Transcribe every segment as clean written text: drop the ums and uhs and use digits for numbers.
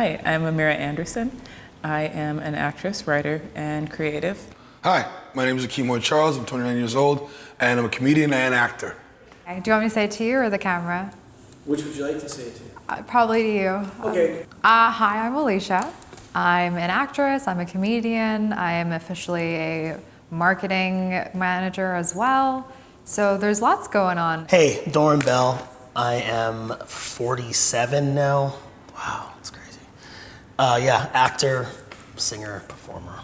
Hi, I'm Amira Anderson. I am an actress, writer, and creative. Hi, my name is Akimo Charles. I'm 29 years old, and I'm a comedian and actor. Okay. Do you want me to say it to you or the camera? Which would you like to say it to? Probably to you. Okay. Hi, I'm Alicia. I'm an actress, I'm a comedian, I am officially a marketing manager as well. So there's lots going on. Hey, Doran Bell. I am 47 now. Wow, that's crazy. Yeah, actor, singer, performer.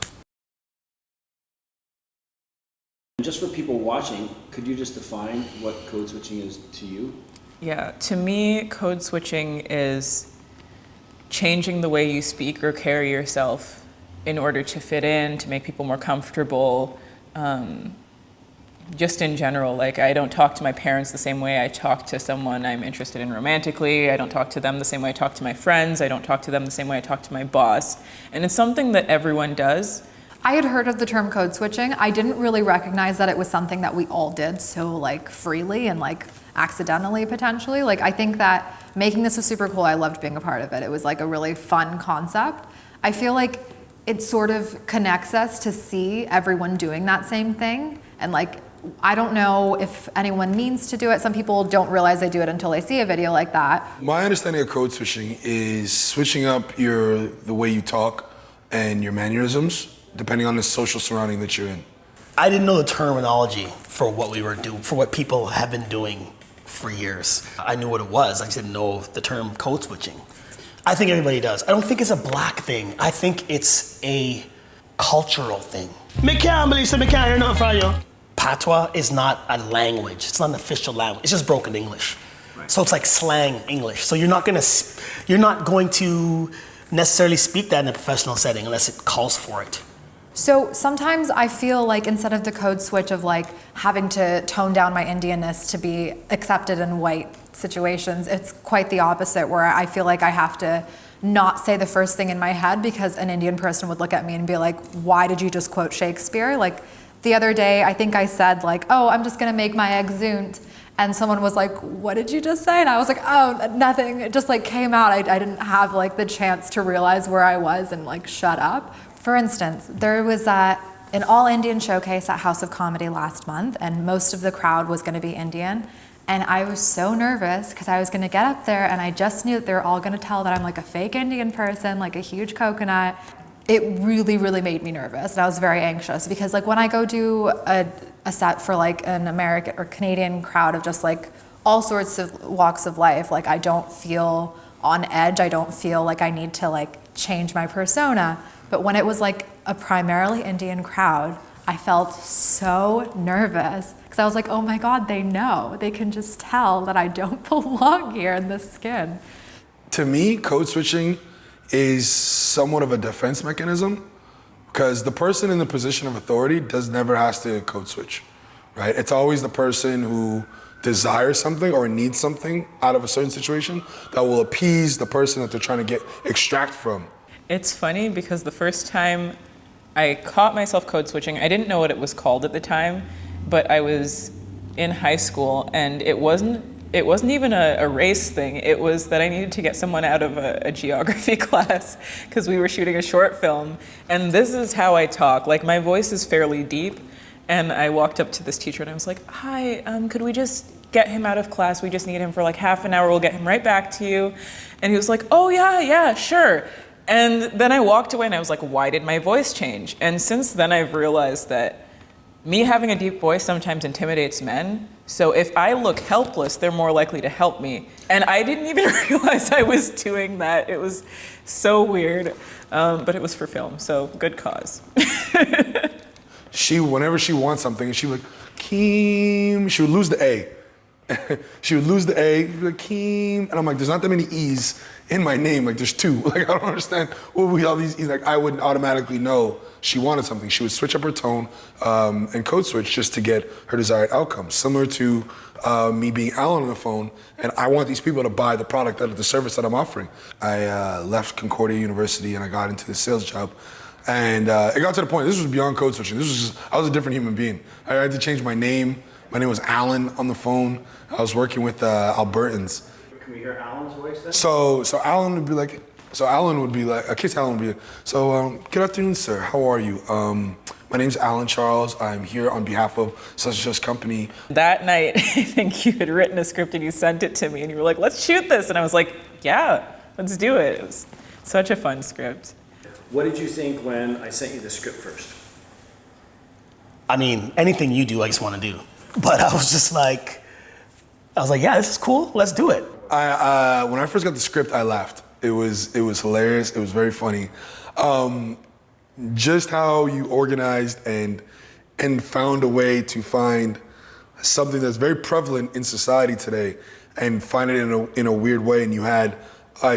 Just for people watching, could you just define what code switching is to you? Yeah, to me, code switching is changing the way you speak or carry yourself in order to fit in, to make people more comfortable. Just in general, like I don't talk to my parents the same way I talk to someone I'm interested in romantically. I don't talk to them the same way I talk to my friends. I don't talk to them the same way I talk to my boss. And it's something that everyone does. I had heard of the term code switching. I didn't really recognize that it was something that we all did so like freely and like accidentally potentially. Like I think that making this was super cool. I loved being a part of it. It was like a really fun concept. I feel like it sort of connects us to see everyone doing that same thing. And like, I don't know if anyone means to do it. Some people don't realize they do it until they see a video like that. My understanding of code switching is switching up the way you talk and your mannerisms, depending on the social surrounding that you're in. I didn't know the terminology for what we were doing, for what people have been doing for years. I knew what it was, I just didn't know the term code switching. I think everybody does. I don't think it's a black thing. I think it's a cultural thing. Me can't believe so me can't hear nothing from you. Patois is not a language. It's not an official language. It's just broken English. Right. So it's like slang English. So you're not going to necessarily speak that in a professional setting unless it calls for it. So sometimes I feel like instead of the code switch of like having to tone down my Indianness to be accepted in white situations, it's quite the opposite where I feel like I have to not say the first thing in my head because an Indian person would look at me and be like, why did you just quote Shakespeare? Like the other day, I think I said like, oh, I'm just gonna make my eggs zoont. And someone was like, what did you just say? And I was like, oh, nothing. It just like came out. I didn't have like the chance to realize where I was and like shut up. For instance, there was an all Indian showcase at House of Comedy last month and most of the crowd was gonna be Indian. And I was so nervous because I was gonna get up there and I just knew that they were all gonna tell that I'm like a fake Indian person, like a huge coconut. It really, really made me nervous and I was very anxious because like when I go do a set for like an American or Canadian crowd of just like all sorts of walks of life, like I don't feel on edge, I don't feel like I need to like change my persona. But when it was like a primarily Indian crowd, I felt so nervous because I was like, oh my God, they know. They can just tell that I don't belong here in this skin. To me, code switching is somewhat of a defense mechanism because the person in the position of authority never has to code switch, right? It's always the person who desires something or needs something out of a certain situation that will appease the person that they're trying to extract from. It's funny because the first time I caught myself code switching, I didn't know what it was called at the time, but I was in high school and it wasn't even a race thing. It was that I needed to get someone out of a geography class because we were shooting a short film. And this is how I talk. Like my voice is fairly deep. And I walked up to this teacher and I was like, hi, could we just get him out of class? We just need him for like half an hour. We'll get him right back to you. And he was like, oh yeah, sure. And then I walked away and I was like, why did my voice change? And since then I've realized that me having a deep voice sometimes intimidates men. So if I look helpless, they're more likely to help me. And I didn't even realize I was doing that. It was so weird, but it was for film, so good cause. Whenever she wants something, she would like, Keem, she would lose the A. She would lose the A, she'd be like, Keem. And I'm like, there's not that many E's in my name, like there's two. Like, I don't understand what we all these E's, like I wouldn't automatically know she wanted something. She would switch up her tone and code switch just to get her desired outcome. Similar to me being Alan on the phone, and I want these people to buy the product, the service that I'm offering. I left Concordia University and I got into the sales job. And it got to the point, this was beyond code switching. This was just, I was a different human being. I had to change my name. My name was Alan on the phone. I was working with Albertans. Can we hear Alan's voice then? So Alan would be like, So Alan would be like, a case Alan would be, so good afternoon, sir. How are you? My name's Alan Charles. I'm here on behalf of such and such company. That night, I think you had written a script and you sent it to me and you were like, let's shoot this. And I was like, yeah, let's do it. It was such a fun script. What did you think when I sent you the script first? I mean, anything you do, I just want to do. But I was like, yeah, this is cool. Let's do it. When I first got the script, I laughed. It was hilarious. It was very funny. Just how you organized and found a way to find something that's very prevalent in society today and find it in a weird way. And you had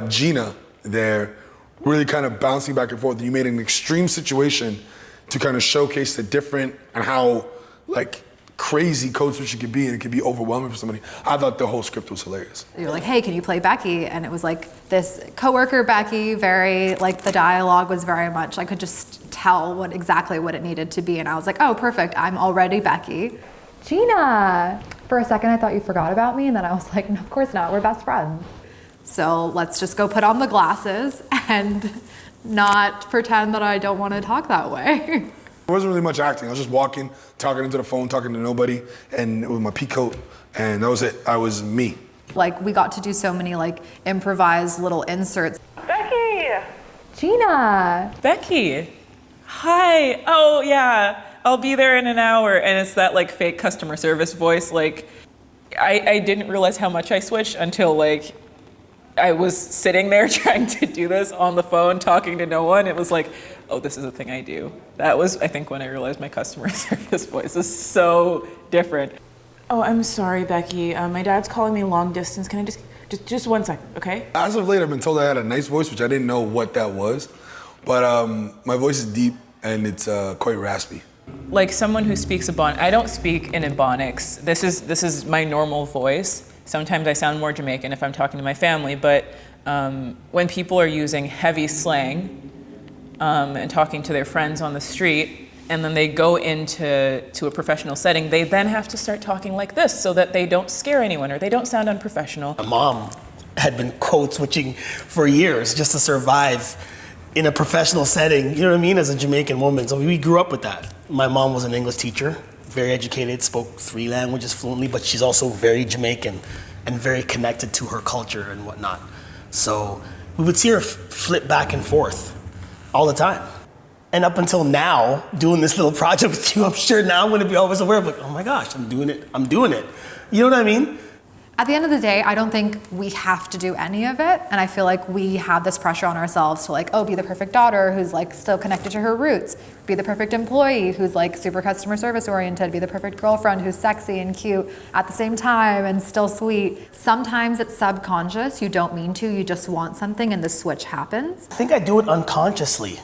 Gina there really kind of bouncing back and forth. You made an extreme situation to kind of showcase the different and how like crazy code switching could be, and it could be overwhelming for somebody. I thought the whole script was hilarious. You were like, hey, can you play Becky? And it was like this coworker Becky, very, like the dialogue was very much, I could just tell exactly what it needed to be. And I was like, oh, perfect, I'm already Becky. Gina, for a second I thought you forgot about me, and then I was like, no, of course not, we're best friends. So let's just go put on the glasses and not pretend that I don't want to talk that way. There wasn't really much acting. I was just walking, talking into the phone, talking to nobody, and with my pea coat, and that was it. I was me. Like, we got to do so many like improvised little inserts. Becky! Gina! Becky! Hi! Oh, yeah, I'll be there in an hour. And it's that like fake customer service voice. Like, I didn't realize how much I switched until like I was sitting there trying to do this on the phone, talking to no one. It was like, oh, this is a thing I do. That was, I think, when I realized my customer service voice is so different. Oh, I'm sorry, Becky. My dad's calling me long distance. Can I just 1 second, okay? As of late, I've been told I had a nice voice, which I didn't know what that was. But my voice is deep and it's quite raspy. Like someone who speaks Ebonics, I don't speak in Ebonics. This is my normal voice. Sometimes I sound more Jamaican if I'm talking to my family, but when people are using heavy slang and talking to their friends on the street, and then they go into a professional setting, they then have to start talking like this so that they don't scare anyone or they don't sound unprofessional. My mom had been code switching for years just to survive in a professional setting, you know what I mean, as a Jamaican woman. So we grew up with that. My mom was an English teacher, very educated, spoke 3 languages fluently, but she's also very Jamaican and very connected to her culture and whatnot. So we would see her flip back and forth all the time. And up until now, doing this little project with you, I'm sure now I'm gonna be always aware of like, oh my gosh, I'm doing it. You know what I mean? At the end of the day, I don't think we have to do any of it. And I feel like we have this pressure on ourselves to like, oh, be the perfect daughter who's like still connected to her roots. Be the perfect employee who's like super customer service oriented. Be the perfect girlfriend who's sexy and cute at the same time and still sweet. Sometimes it's subconscious. You don't mean to, you just want something and the switch happens. I think I do it unconsciously.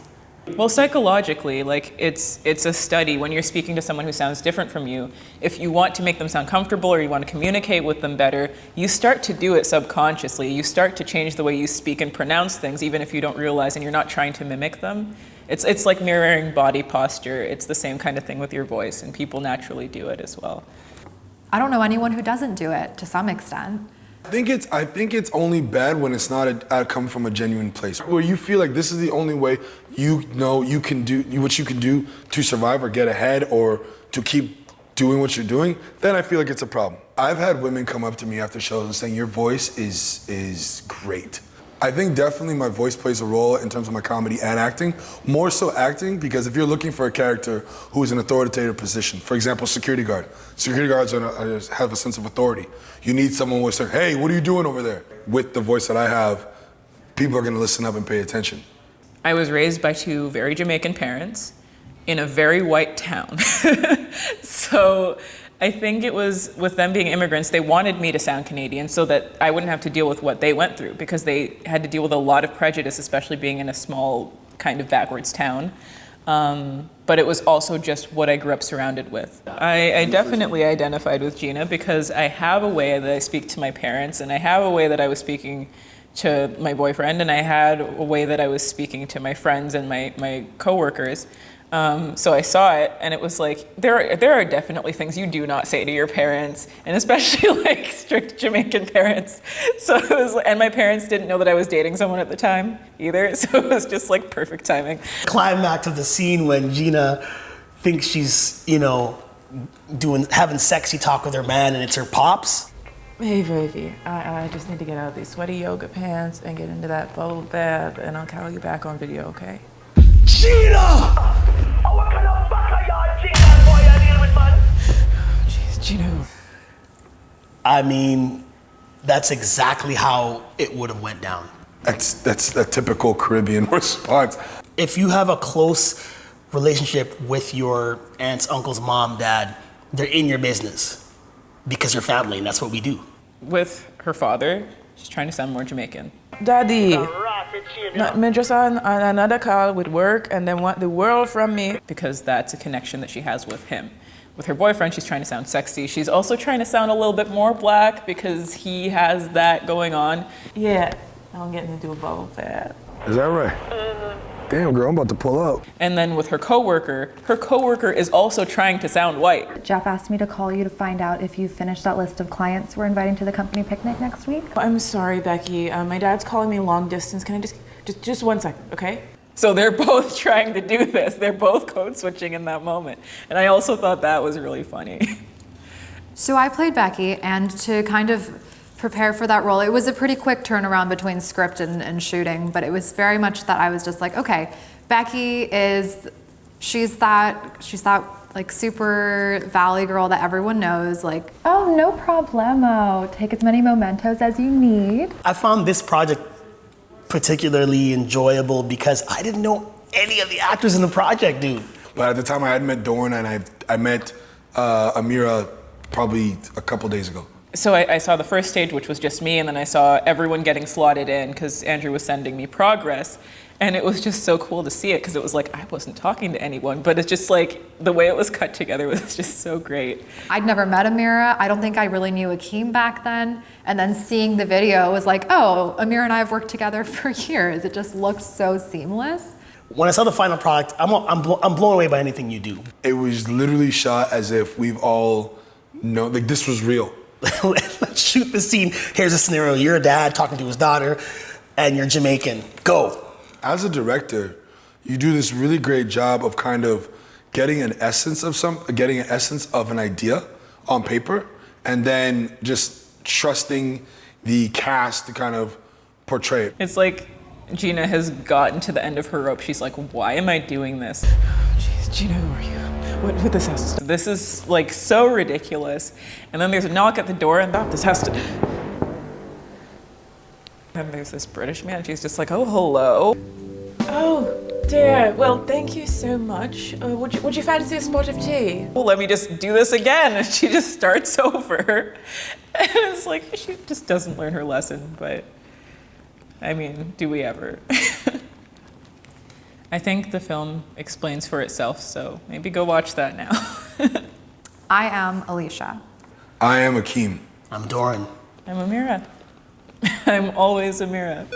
Well, psychologically, like it's a study. When you're speaking to someone who sounds different from you, if you want to make them sound comfortable or you want to communicate with them better, you start to do it subconsciously. You start to change the way you speak and pronounce things, even if you don't realize and you're not trying to mimic them. It's like mirroring body posture. It's the same kind of thing with your voice, and people naturally do it as well. I don't know anyone who doesn't do it to some extent. I think it's only bad when it's not come from a genuine place, where you feel like this is the only way you know you can do what you can do to survive or get ahead or to keep doing what you're doing. Then I feel like it's a problem. I've had women come up to me after shows and saying your voice is great. I think definitely my voice plays a role in terms of my comedy and acting. More so acting, because if you're looking for a character who is an authoritative position, for example, security guard. Security guards have a sense of authority. You need someone who will say, hey, what are you doing over there? With the voice that I have, people are gonna listen up and pay attention. I was raised by 2 very Jamaican parents in a very white town. So I think it was with them being immigrants, they wanted me to sound Canadian so that I wouldn't have to deal with what they went through, because they had to deal with a lot of prejudice, especially being in a small kind of backwards town. But it was also just what I grew up surrounded with. I definitely identified with Gina because I have a way that I speak to my parents, and I have a way that I was speaking to my boyfriend, and I had a way that I was speaking to my friends and my coworkers. So I saw it, and it was like, there are definitely things you do not say to your parents, and especially like strict Jamaican parents. So it was, and my parents didn't know that I was dating someone at the time either, so it was just like perfect timing. Climax of the scene when Gina thinks she's, you know, having sexy talk with her man, and it's her pops. Hey, baby, I just need to get out of these sweaty yoga pants and get into that bubble bath, and I'll call you back on video, okay? Gina! Jeez, Gino. I mean, that's exactly how it would have went down. That's a typical Caribbean response. If you have a close relationship with your aunt's, uncle's mom, dad, they're in your business because you're family, and that's what we do. With her father, she's trying to sound more Jamaican. Daddy, me just on another call with work and then want the world from me. Because that's a connection that she has with him. With her boyfriend, she's trying to sound sexy. She's also trying to sound a little bit more black because he has that going on. Yeah, I'm getting to do a bubble bath. Is that right? Damn, girl, I'm about to pull up. And then with her coworker is also trying to sound white. Jeff asked me to call you to find out if you finished that list of clients we're inviting to the company picnic next week. I'm sorry, Becky. My dad's calling me long distance. Can I just 1 second, okay? So they're both trying to do this. They're both code switching in that moment. And I also thought that was really funny. So I played Becky, and to kind of prepare for that role, it was a pretty quick turnaround between script and shooting, but it was very much that I was just like, okay, Becky she's that like super valley girl that everyone knows, like, Oh, no problemo. Take as many mementos as you need. I found this project particularly enjoyable because I didn't know any of the actors in the project, dude. But at the time, I had met Dorn, and I met Amira probably a couple days ago. So I saw the first stage, which was just me, and then I saw everyone getting slotted in because Andrew was sending me progress. And it was just so cool to see it because it was like I wasn't talking to anyone, but it's just like the way it was cut together was just so great. I'd never met Amira. I don't think I really knew Akeem back then. And then seeing the video was like, oh, Amira and I have worked together for years. It just looked so seamless. When I saw the final product, I'm blown away by anything you do. It was literally shot as if we've all known, like this was real. Let's shoot the scene. Here's a scenario. You're a dad talking to his daughter, and you're Jamaican. Go. As a director, you do this really great job of kind of getting an essence of an idea on paper, and then just trusting the cast to kind of portray it. It's like Gina has gotten to the end of her rope. She's like, why am I doing this? Oh, jeez, Gina, who are you? What this has to do? This is like so ridiculous. And then there's a knock at the door, and this has to. And there's this British man. She's just like, oh, hello. Oh, dear. Well, thank you so much. Would you fancy a spot of tea? Well, let me just do this again. And she just starts over. And it's like, she just doesn't learn her lesson. But, I mean, do we ever? I think the film explains for itself, so maybe go watch that now. I am Alicia. I am Akeem. I'm Doran. I'm Amira. I'm always Amira.